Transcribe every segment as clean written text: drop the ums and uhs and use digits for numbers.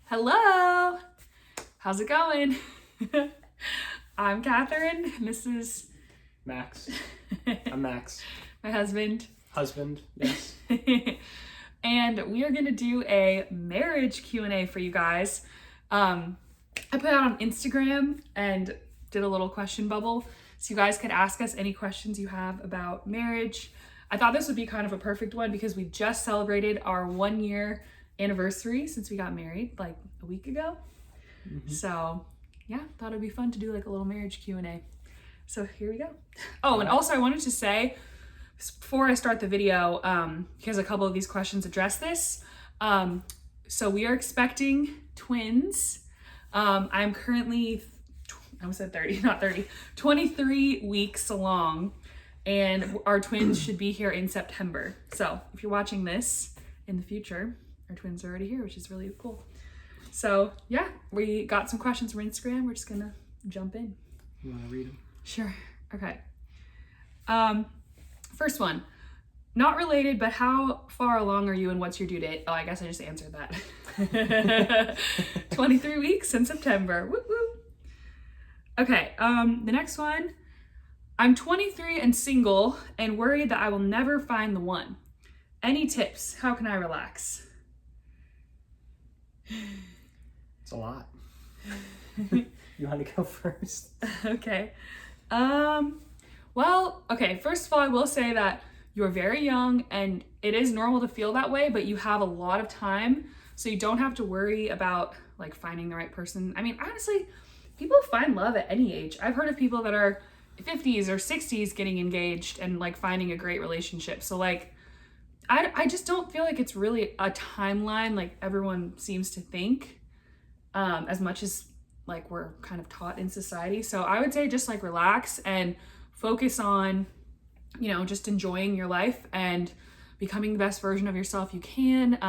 Hello! How's it going? I'm Katherine, Mrs. Max. I'm Max. My husband. Husband, yes. And we are gonna do a marriage Q&A for you guys. I put it out on Instagram and did a little question bubble so you guys could ask us any questions you have about marriage. I thought this would be kind of a perfect one because we just celebrated our 1-year anniversary since we got married like a week ago. So yeah, thought it'd be fun to do like a little marriage Q&A. So here we go. Oh, and also I wanted to say before I start the video, because a couple of these questions address this. So we are expecting twins. I'm currently, I almost said 30, not 30, 23 weeks along, and our twins should be here in September. So if you're watching this in the future, our twins are already here, which is really cool. So yeah, we got some questions from Instagram. We're just gonna jump in. You want to read them? Sure. Okay. First one, not related, but how far along are you and what's your due date? Oh, I guess I just answered that. 23 weeks in September. Woo woo. Okay. The next one, I'm 23 and single and worried that I will never find the one. Any tips? How can I relax? It's a lot. You want to go first? Okay. Well, okay, first of all, I will say that you're very young and it is normal to feel that way, but you have a lot of time, so you don't have to worry about like finding the right person. I mean, honestly, people find love at any age. I've heard of people that are 50s or 60s getting engaged and like finding a great relationship. So like, I just don't feel like it's really a timeline like everyone seems to think, as much as like we're kind of taught in society. So I would say just like relax and focus on, you know, just enjoying your life and becoming the best version of yourself you can.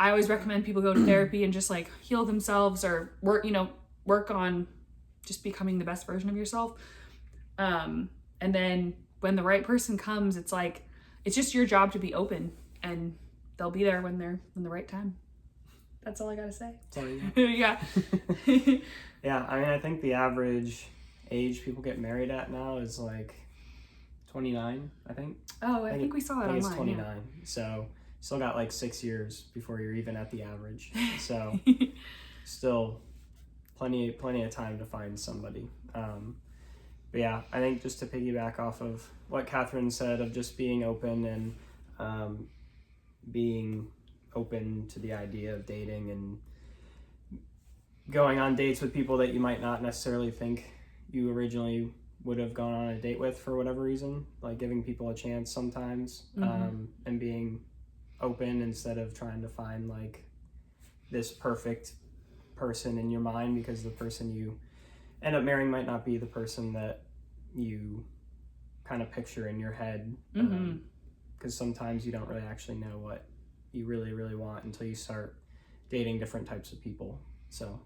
I always recommend people go to therapy and just like heal themselves or work on just becoming the best version of yourself. And then when the right person comes, it's like, it's just your job to be open and they'll be there when the right time. That's all I gotta say. That's all you got. Yeah. Yeah, I mean, I think the average age people get married at now is like 29, I think. Oh, I think we saw that online. It's 29. Yeah. So still got like 6 years before you're even at the average. So still plenty of time to find somebody. But yeah, I think just to piggyback off of what Katherine said of just being open and being open to the idea of dating and going on dates with people that you might not necessarily think you originally would have gone on a date with for whatever reason, like giving people a chance sometimes, and being open instead of trying to find like this perfect person in your mind, because the person you end up marrying might not be the person that you kind of picture in your head, because sometimes you don't really actually know what you really want until you start dating different types of people. So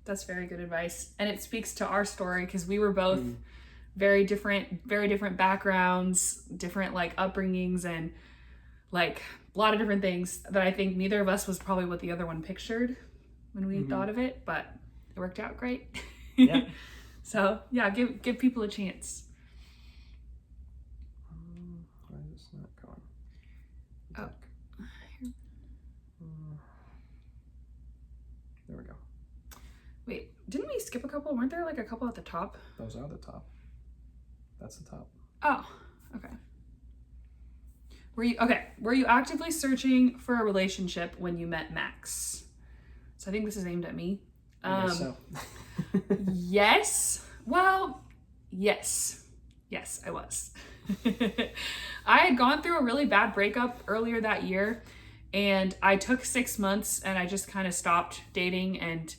that's very good advice, and it speaks to our story because we were both very different backgrounds, different like upbringings, and like a lot of different things that I think neither of us was probably what the other one pictured when we thought of it, but it worked out great. Yeah. So yeah, give people a chance. Why is this not going? Oh. There we go. Wait, didn't we skip a couple? Weren't there like a couple at the top? Those are the top. That's the top. Oh, okay. Were you actively searching for a relationship when you met Max? So I think this is aimed at me. I guess so. Yes. Well, yes. Yes, I was. I had gone through a really bad breakup earlier that year, and I took 6 months and I just kind of stopped dating and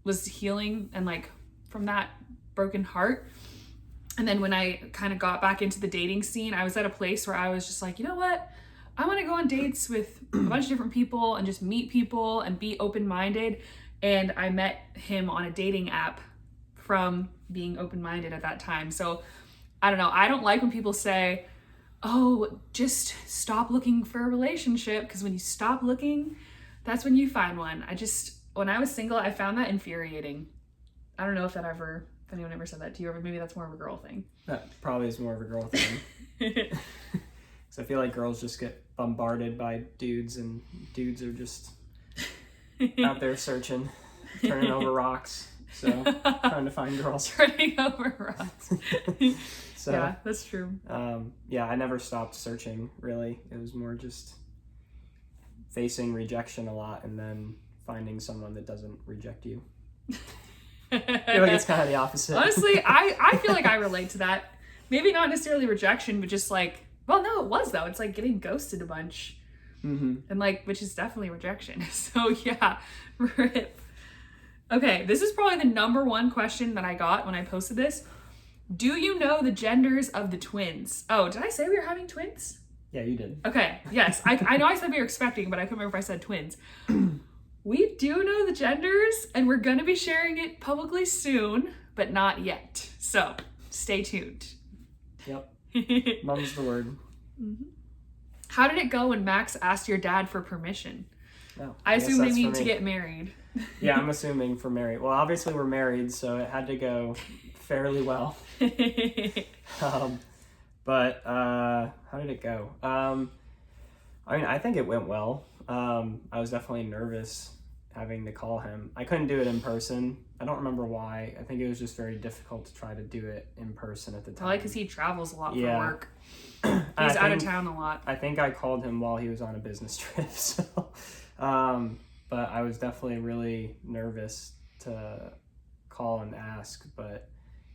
was healing and like from that broken heart. And then when I kind of got back into the dating scene, I was at a place where I was just like, you know what? I want to go on dates with a bunch of different people and just meet people and be open-minded. And I met him on a dating app from being open-minded at that time. So I don't know. I don't like when people say, oh, just stop looking for a relationship, because when you stop looking, That's when you find one. When I was single, I found that infuriating. I don't know if anyone ever said that to you, or maybe that's more of a girl thing. That probably is more of a girl thing. Because I feel like girls just get bombarded by dudes, and dudes are just out there searching, turning over rocks. So trying to find girls. Turning over rocks. So, yeah, that's true. I never stopped searching, really. It was more just facing rejection a lot and then finding someone that doesn't reject you. I feel like it's kind of the opposite. Honestly, I feel like I relate to that. Maybe not necessarily rejection, but just like, well, no, it was though. It's like getting ghosted a bunch. Mm-hmm. And like, which is definitely rejection. So yeah, rip. Okay, this is probably the number one question that I got when I posted this. Do you know the genders of the twins? Oh, did I say we were having twins? Yeah, you did. Okay, yes. I know I said we were expecting, but I couldn't remember if I said twins. We do know the genders, and we're going to be sharing it publicly soon, but not yet. So, stay tuned. Yep. Mum's the word. Mm-hmm. How did it go when Max asked your dad for permission? Oh, I assume they need to get married. Yeah, I'm assuming for married. Well, obviously we're married, so it had to go fairly well. But how did it go? I mean, I think it went well. I was definitely nervous having to call him. I couldn't do it in person. I don't remember why. I think it was just very difficult to try to do it in person at the time. Probably because he travels a lot for work. He's out of town a lot. I think I called him while he was on a business trip. So, but I was definitely really nervous to call and ask. But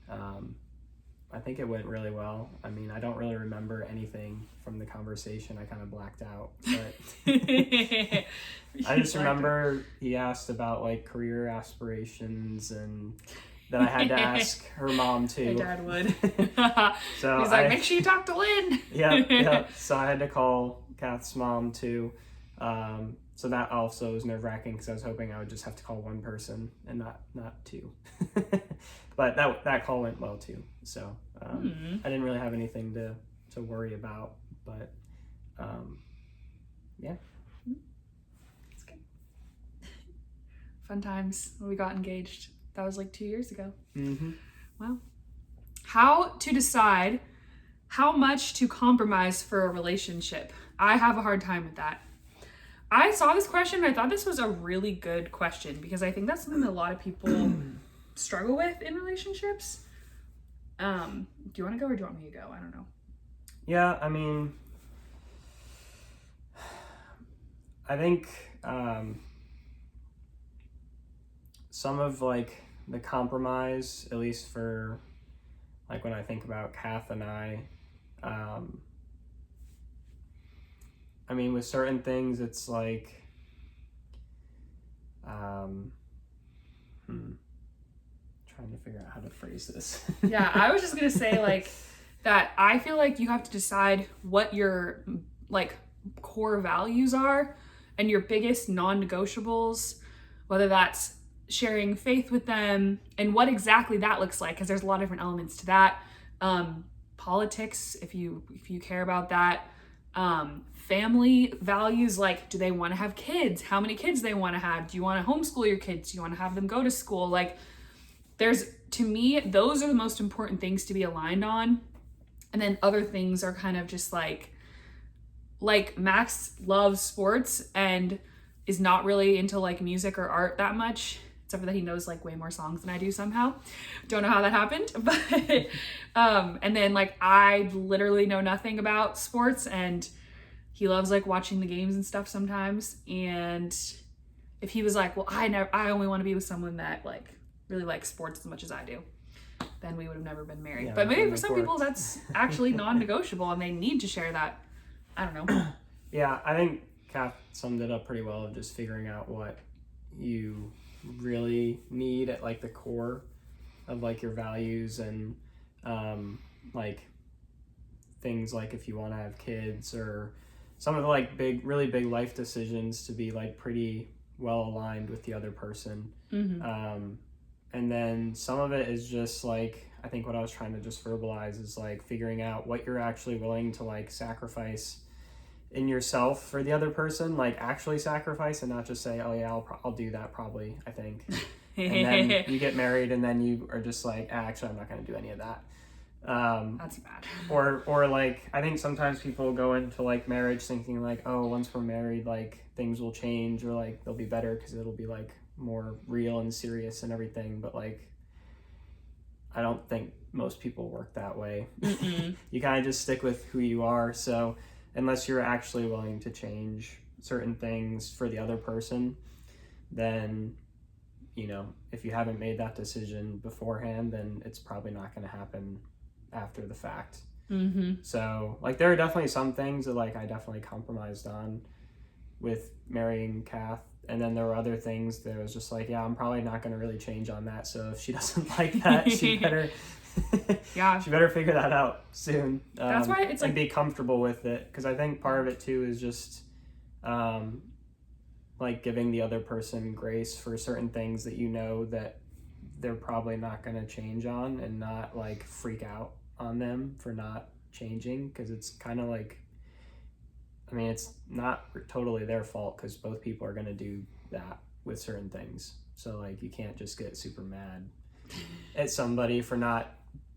I think it went really well. I mean, I don't really remember anything from the conversation. I kind of blacked out. But I just remember he asked about like career aspirations, and then I had to ask her mom too. My dad would. So he's like, make sure you talk to Lynn. Yeah. So I had to call Kath's mom too. So that also was nerve-wracking because I was hoping I would just have to call one person and not two. But that call went well too. So I didn't really have anything to worry about. But yeah. It's good. Fun times when we got engaged. That was like 2 years ago. Mm-hmm. Wow. How to decide how much to compromise for a relationship? I have a hard time with that. I saw this question and I thought this was a really good question because I think that's something that a lot of people struggle with in relationships. Do you want to go or do you want me to go? I don't know. Yeah, I mean, I think some of like the compromise, at least for like when I think about Kath and I mean, with certain things, it's like, trying to figure out how to phrase this. Yeah, I was just gonna say like that. I feel like you have to decide what your like core values are and your biggest non-negotiables, whether that's sharing faith with them and what exactly that looks like, because there's a lot of different elements to that. Politics, if you care about that. Family values, like do they want to have kids? How many kids they want to have? Do you want to homeschool your kids? Do you want to have them go to school? Like to me, those are the most important things to be aligned on. And then other things are kind of just like Max loves sports and is not really into like music or art that much, except for that he knows like way more songs than I do somehow. Don't know how that happened, but and then like I literally know nothing about sports, and he loves like watching the games and stuff sometimes. And if he was like, well, I only want to be with someone that like really likes sports as much as I do, then we would have never been married. Yeah, but maybe for some people that's actually non-negotiable and they need to share that. I don't know. Yeah, I think Kath summed it up pretty well of just figuring out what you really need at like the core of like your values, and like things like if you want to have kids or some of the like really big life decisions to be like pretty well aligned with the other person. Mm-hmm. And then some of it is just like, I think what I was trying to just verbalize is like figuring out what you're actually willing to like sacrifice in yourself for the other person, like actually sacrifice and not just say, oh yeah, I'll do that probably, I think. And then you get married and then you are just like, actually, I'm not going to do any of that. That's bad. Or like, I think sometimes people go into like marriage thinking like, oh, once we're married, like things will change or like they'll be better because it'll be like more real and serious and everything. But like, I don't think most people work that way. You kind of just stick with who you are. So unless you're actually willing to change certain things for the other person, then, you know, if you haven't made that decision beforehand, then it's probably not going to happen after the fact. So like, there are definitely some things that like I definitely compromised on with marrying Kath. And then there were other things that was just like, yeah, I'm probably not going to really change on that. So if she doesn't like that, she better she better figure that out soon. That's why it's like, and be comfortable with it, because I think part of it too is just like giving the other person grace for certain things that you know that they're probably not going to change on, and not like freak out on them for not changing, because it's kind of like, I mean, it's not totally their fault because both people are going to do that with certain things. So like, you can't just get super mad at somebody for not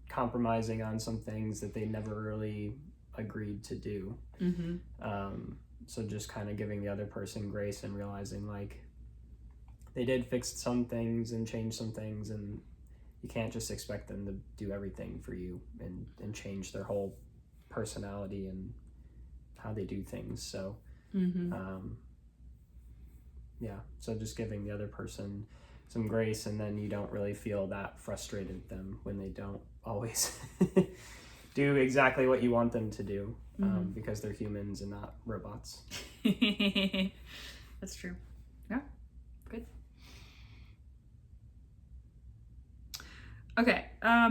compromising on some things that they never really agreed to do. So just kind of giving the other person grace and realizing like they did fix some things and change some things, and you can't just expect them to do everything for you and change their whole personality and how they do things. So yeah, so just giving the other person some grace, and then you don't really feel that frustrated at them when they don't always do exactly what you want them to do, because they're humans and not robots. That's true. Yeah, good. Okay,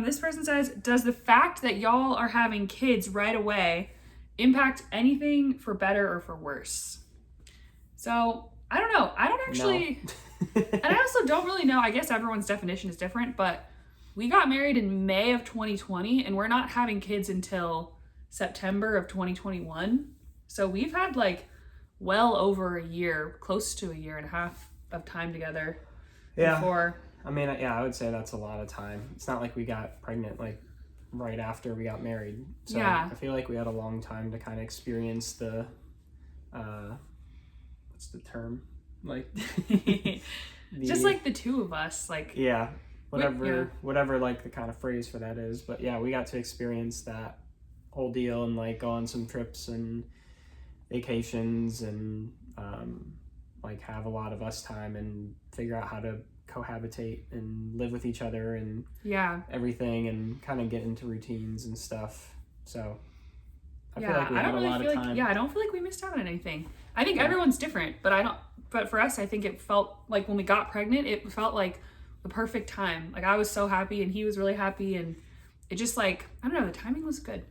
this person says, does the fact that y'all are having kids right away impact anything for better or for worse? So, I don't know. I don't actually, and I also don't really know. I guess everyone's definition is different, but we got married in May of 2020, and we're not having kids until September of 2021. So we've had like well over a year, close to a year and a half of time together. Yeah. Before. I mean, yeah, I would say that's a lot of time. It's not like we got pregnant like right after we got married. So yeah. I feel like we had a long time to kind of experience the, what's the term? Like, just like the two of us, like. Yeah. Whatever like the kind of phrase for that is. But yeah, we got to experience that whole deal and like go on some trips and vacations and like have a lot of us time and figure out how to cohabitate and live with each other and everything, and kind of get into routines and stuff. So I feel like we had a lot of time. I don't feel like we missed out on anything. I think everyone's different, but for us, I think it felt like when we got pregnant, it felt like the perfect time. Like, I was so happy and he was really happy, and it just like, I don't know, the timing was good.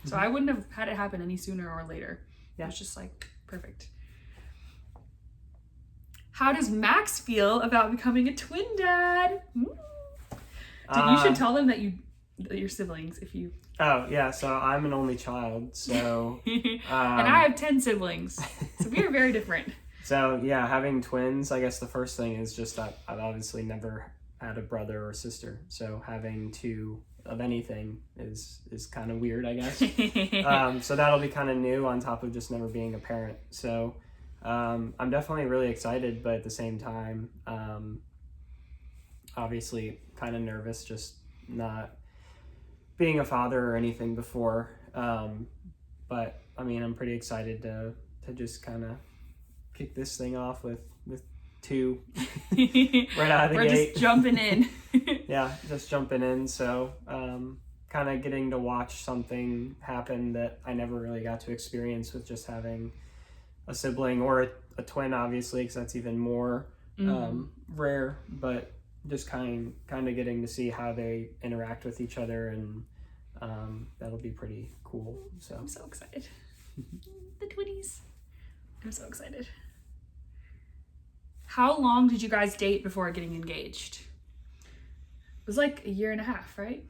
So I wouldn't have had it happen any sooner or later. Yeah. It was just like perfect. How does Max feel about becoming a twin dad? You should tell them that your siblings, if you. Oh yeah, so I'm an only child, so. And I have 10 siblings, so we are very different. So yeah, having twins, I guess the first thing is just that I've obviously never had a brother or sister, so having two of anything is kind of weird, I guess. So that'll be kind of new on top of just never being a parent. So I'm definitely really excited, but at the same time, obviously kind of nervous, just not being a father or anything before. But I mean, I'm pretty excited to just kind of kick this thing off with two right out of the gate. We're just jumping in. Yeah, just jumping in. So kind of getting to watch something happen that I never really got to experience with just having a sibling or a twin, obviously, because that's even more rare. But just kind of getting to see how they interact with each other, and that'll be pretty cool. So I'm so excited. The twinnies. I'm so excited. How long did you guys date before getting engaged? It was like a year and a half, right?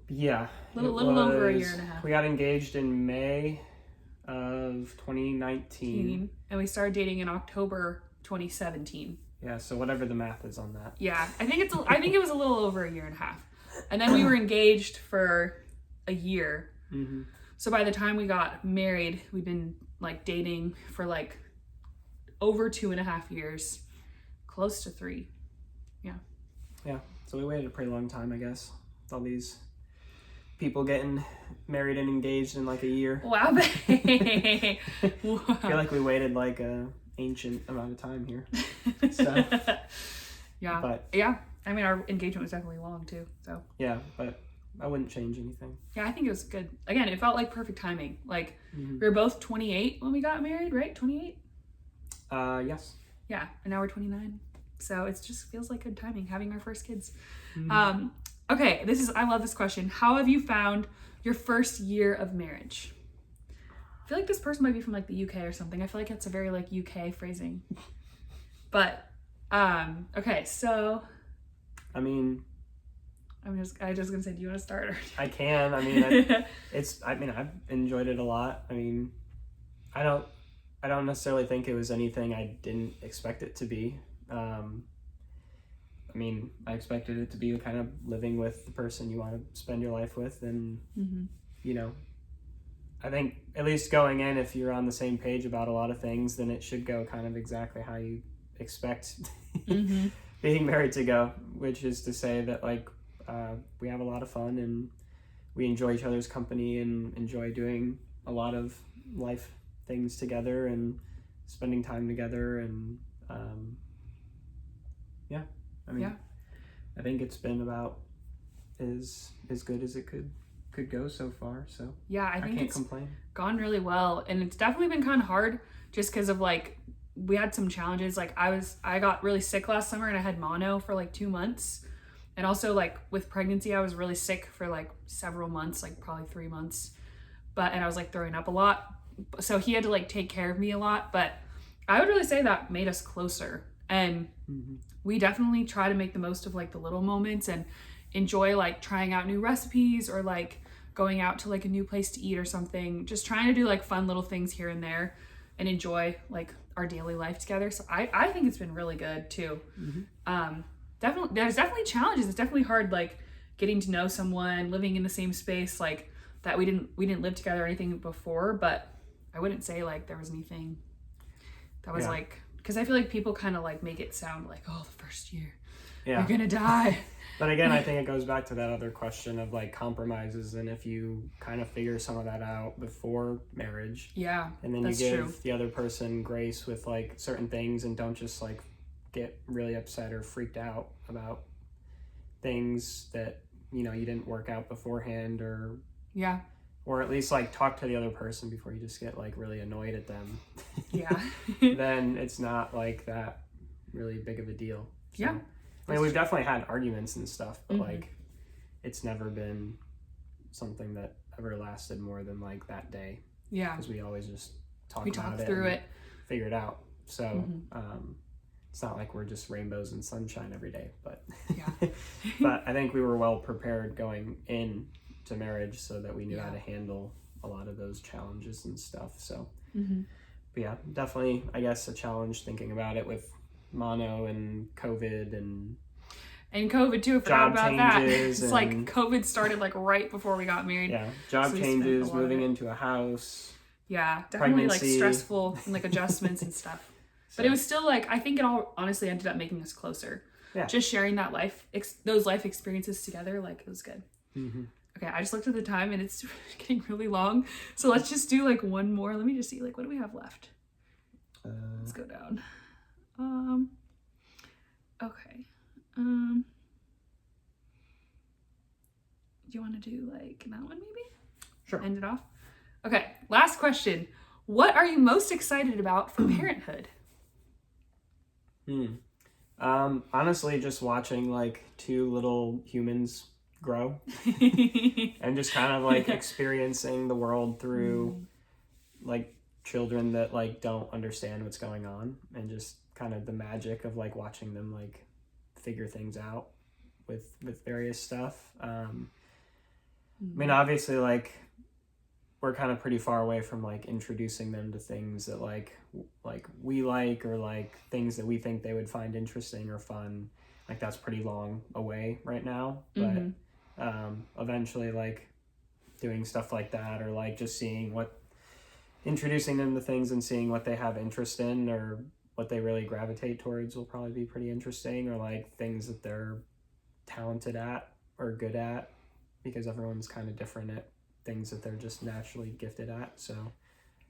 Yeah. Little over a year and a half. We got engaged in May of 2019. And we started dating in October 2017. Yeah, so whatever the math is on that. Yeah, I think it was a little over a year and a half. And then we were engaged for a year. Mm-hmm. So by the time we got married, we'd been like dating for like over 2.5 years, close to 3. Yeah, so we waited a pretty long time, I guess, with all these people getting married and engaged in like a year. Wow, babe. Wow. I feel like we waited like a ancient amount of time here. So, yeah. But yeah, I mean, our engagement was definitely long too. So yeah, but I wouldn't change anything. Yeah, I think it was good. Again, it felt like perfect timing. Like Mm-hmm. we were both 28 when we got married, right? 28? Yes. Yeah, and now we're 29. So it just feels like good timing having our first kids. Mm-hmm. Okay, I love this question. How have you found your first year of marriage? I feel like this person might be from like the UK or something. I feel like it's a very like UK phrasing. But okay, so I mean, I just gonna say, do you want to start? Or... I can. I mean, I've enjoyed it a lot. I mean, I don't necessarily think it was anything I didn't expect it to be. I mean, I expected it to be kind of living with the person you want to spend your life with, and Mm-hmm. you know, I think at least going in, if you're on the same page about a lot of things, then it should go kind of exactly how you expect Mm-hmm. being married to go, which is to say that like we have a lot of fun and we enjoy each other's company and enjoy doing a lot of life things together and spending time together, and yeah, I mean, Yeah. I think it's been about as good as it could go so far, so Yeah, I think can't it's complain. gone really well, and it's definitely been kind of hard just because of like we had some challenges. Like I got really sick last summer and I had mono for like 2 months, and also like with pregnancy I was really sick for like several months, like probably 3 months, and I was like throwing up a lot, so he had to like take care of me a lot. But I would really say that made us closer, and Mm-hmm. we definitely try to make the most of like the little moments and enjoy like trying out new recipes or like going out to like a new place to eat or something, just trying to do like fun little things here and there and enjoy like our daily life together. So I think it's been really good too. Mm-hmm. Definitely there's definitely challenges. It's definitely hard like getting to know someone, living in the same space, like that we didn't live together or anything before, but I wouldn't say like there was anything that was like, because I feel like people kind of like make it sound like, oh, the first year you're gonna die. But again, I think it goes back to that other question of like compromises, and if you kind of figure some of that out before marriage, Yeah, and then you give the other person grace with like certain things, and don't just like get really upset or freaked out about things that you didn't work out beforehand, or at least like talk to the other person before you just get like really annoyed at them. Yeah. Then it's not like that really big of a deal. So, Yeah. I mean, we've definitely had arguments and stuff, but Mm-hmm. like it's never been something that ever lasted more than like that day. Yeah. Because we always just talk through it, figure it out. So Mm-hmm. it's not like we're just rainbows and sunshine every day, but Yeah. but I think we were well prepared going into marriage so that we knew how to handle a lot of those challenges and stuff. So Mm-hmm. but yeah, definitely, I guess, a challenge thinking about it with mono and COVID and COVID too. I forgot job about that. changes It's like and- COVID started like right before we got married. yeah, job So we spent changes, a lot of moving it. into a house. Yeah, definitely like Pregnancy. stressful and like adjustments and stuff. But it was still like, I think it all honestly ended up making us closer. Yeah. Just sharing that those life experiences together, like it was good. Mm-hmm. Okay, I just looked at the time and it's getting really long. So let's just do like one more. Let me just see, like, what do we have left? Let's go down. Okay. Do you want to do like that one maybe? Sure. End it off? Okay, last question. What are you most excited about for parenthood? Honestly, just watching like two little humans grow and just kind of like experiencing the world through like children that like don't understand what's going on, and just kind of the magic of like watching them like figure things out with various stuff. I mean, obviously, like we're kind of pretty far away from like introducing them to things that like we like, or like things that we think they would find interesting or fun. Like that's pretty long away right now, but eventually like doing stuff like that, or like just introducing them to things and seeing what they have interest in or what they really gravitate towards will probably be pretty interesting, or like things that they're talented at or good at, because everyone's kind of different at things that they're just naturally gifted at. So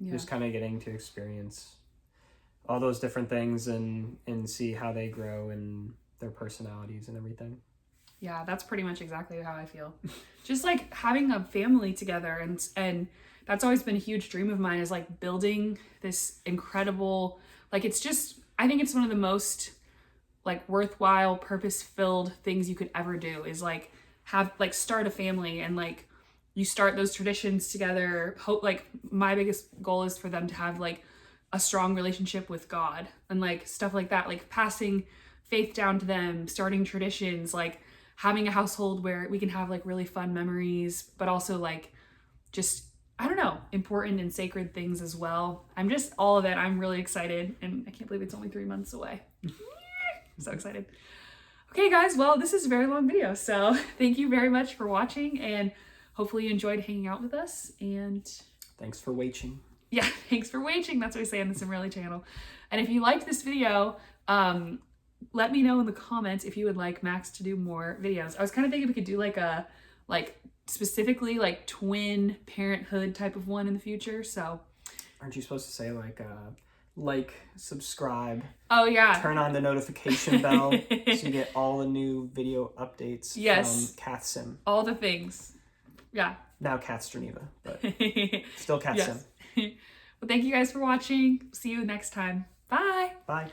just kind of getting to experience all those different things and see how they grow and their personalities and everything. Yeah, that's pretty much exactly how I feel. Just like having a family together, and that's always been a huge dream of mine, is like building this incredible, like it's just, I think it's one of the most like worthwhile, purpose-filled things you could ever do, is like start a family, and like you start those traditions together. Hope, like my biggest goal is for them to have like a strong relationship with God and like stuff like that, like passing faith down to them, starting traditions, like having a household where we can have like really fun memories, but also like just, I don't know, important and sacred things as well. I'm just all of it. I'm really excited, and I can't believe it's only 3 months away. So excited. Okay guys, well, this is a very long video, so thank you very much for watching, and hopefully you enjoyed hanging out with us, and thanks for watching. Yeah, thanks for watching. That's what we say on the Cimorelli channel. And if you liked this video, let me know in the comments if you would like Max to do more videos. I was kind of thinking we could do like a, like specifically like twin parenthood type of one in the future. So aren't you supposed to say like, subscribe? Oh yeah. Turn on the notification bell so you get all the new video updates from Kath Sim. All the things. Yeah. Now Kath's Geneva, but still Kath Sim. Well, thank you guys for watching. See you next time. Bye. Bye.